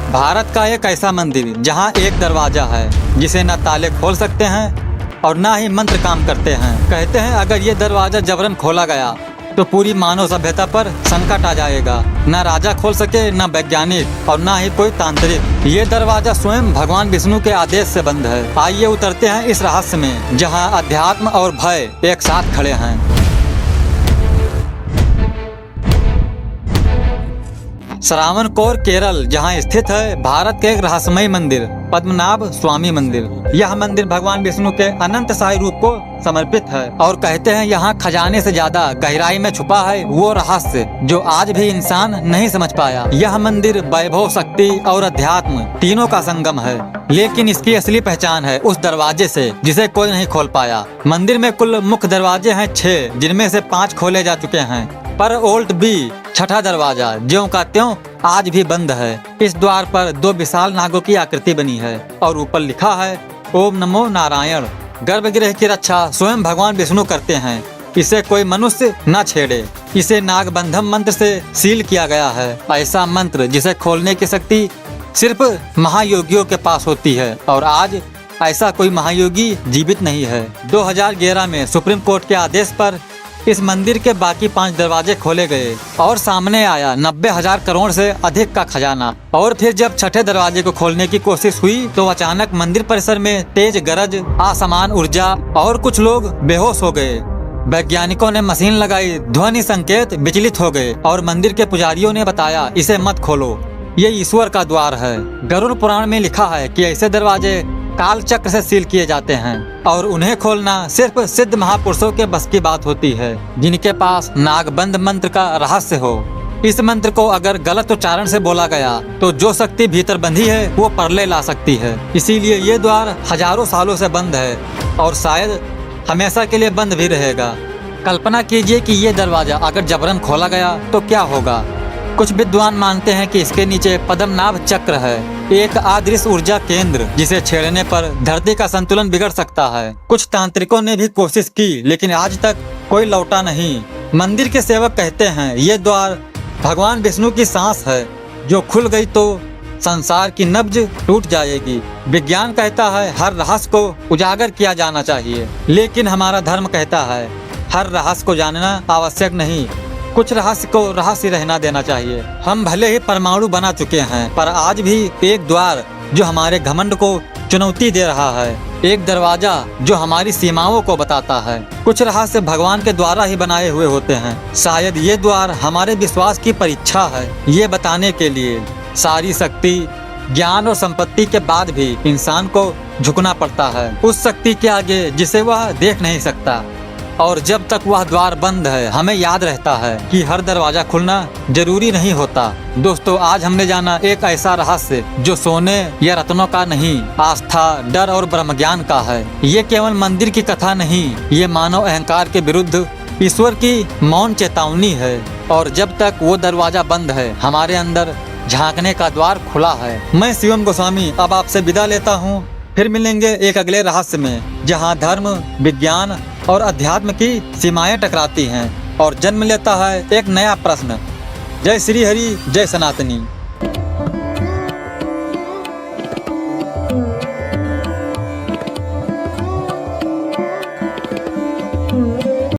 भारत का एक ऐसा मंदिर जहां एक दरवाजा है जिसे न ताले खोल सकते हैं और ना ही मंत्र काम करते हैं। कहते हैं अगर ये दरवाजा जबरन खोला गया तो पूरी मानव सभ्यता पर संकट आ जाएगा। न राजा खोल सके, न वैज्ञानिक और न ही कोई तांत्रिक। ये दरवाजा स्वयं भगवान विष्णु के आदेश से बंद है। आइए उतरते हैं इस रहस्य में जहां अध्यात्म और भय एक साथ खड़े हैं। श्रावणकोर केरल जहां स्थित है भारत के एक रहस्यमय मंदिर पद्मनाभ स्वामी मंदिर। यह मंदिर भगवान विष्णु के अनंत शाही रूप को समर्पित है और कहते हैं यहाँ खजाने से ज्यादा गहराई में छुपा है वो रहस्य जो आज भी इंसान नहीं समझ पाया। यह मंदिर वैभव, शक्ति और अध्यात्म तीनों का संगम है, लेकिन इसकी असली पहचान है उस दरवाजे से जिसे कोई नहीं खोल पाया। मंदिर में कुल मुख्य दरवाजे हैं 6, जिनमें से 5 खोले जा चुके हैं, पर ओल्ट बी छठा दरवाजा ज्यों का त्यों आज भी बंद है। इस द्वार पर 2 विशाल नागों की आकृति बनी है और ऊपर लिखा है ओम नमो नारायण। गर्भगृह की रक्षा स्वयं भगवान विष्णु करते हैं। इसे कोई मनुष्य न छेड़े। इसे नागबंधम मंत्र से सील किया गया है, ऐसा मंत्र जिसे खोलने की शक्ति सिर्फ महायोगियों के पास होती है और आज ऐसा कोई महायोगी जीवित नहीं है। 2011 में सुप्रीम कोर्ट के आदेश पर इस मंदिर के बाकी 5 दरवाजे खोले गए और सामने आया 90,000 करोड़ से अधिक का खजाना। और फिर जब छठे दरवाजे को खोलने की कोशिश हुई तो अचानक मंदिर परिसर में तेज गरज, असमान ऊर्जा और कुछ लोग बेहोश हो गए। वैज्ञानिकों ने मशीन लगाई, ध्वनि संकेत विचलित हो गए और मंदिर के पुजारियों ने बताया इसे मत खोलो, ये ईश्वर का द्वार है। गरुड़ पुराण में लिखा है कि ऐसे दरवाजे काल चक्र से सील किए जाते हैं और उन्हें खोलना सिर्फ सिद्ध महापुरुषों के बस की बात होती है, जिनके पास नागबंध मंत्र का रहस्य हो। इस मंत्र को अगर गलत उच्चारण से बोला गया तो जो शक्ति भीतर बंधी है वो परले ला सकती है। इसीलिए ये द्वार हजारों सालों से बंद है और शायद हमेशा के लिए बंद भी रहेगा। कल्पना कीजिए कि ये दरवाजा अगर जबरन खोला गया तो क्या होगा। कुछ विद्वान मानते हैं कि इसके नीचे पद्मनाभ चक्र है, एक अदृश्य ऊर्जा केंद्र जिसे छेड़ने पर धरती का संतुलन बिगड़ सकता है। कुछ तांत्रिकों ने भी कोशिश की लेकिन आज तक कोई लौटा नहीं। मंदिर के सेवक कहते हैं ये द्वार भगवान विष्णु की सांस है, जो खुल गई तो संसार की नब्ज टूट जाएगी। विज्ञान कहता है हर रहस्य को उजागर किया जाना चाहिए, लेकिन हमारा धर्म कहता है हर रहस्य को जानना आवश्यक नहीं, कुछ रहस्य को रहस्य रहना देना चाहिए। हम भले ही परमाणु बना चुके हैं पर आज भी एक द्वार जो हमारे घमंड को चुनौती दे रहा है, एक दरवाजा जो हमारी सीमाओं को बताता है। कुछ रहस्य भगवान के द्वारा ही बनाए हुए होते हैं। शायद ये द्वार हमारे विश्वास की परीक्षा है, ये बताने के लिए सारी शक्ति, ज्ञान और संपत्ति के बाद भी इंसान को झुकना पड़ता है उस शक्ति के आगे जिसे वह देख नहीं सकता। और जब तक वह द्वार बंद है हमें याद रहता है कि हर दरवाजा खुलना जरूरी नहीं होता। दोस्तों, आज हमने जाना एक ऐसा रहस्य जो सोने या रत्नों का नहीं, आस्था, डर और ब्रह्म ज्ञान का है। ये केवल मंदिर की कथा नहीं, ये मानव अहंकार के विरुद्ध ईश्वर की मौन चेतावनी है। और जब तक वो दरवाजा बंद है हमारे अंदर झांकने का द्वार खुला है। मैं शिवम गोस्वामी अब आपसे विदा लेता हूँ। फिर मिलेंगे एक अगले रहस्य में जहाँ धर्म, विज्ञान और अध्यात्म की सीमाएं टकराती हैं और जन्म लेता है एक नया प्रश्न। जय श्री हरि, जय सनातनी।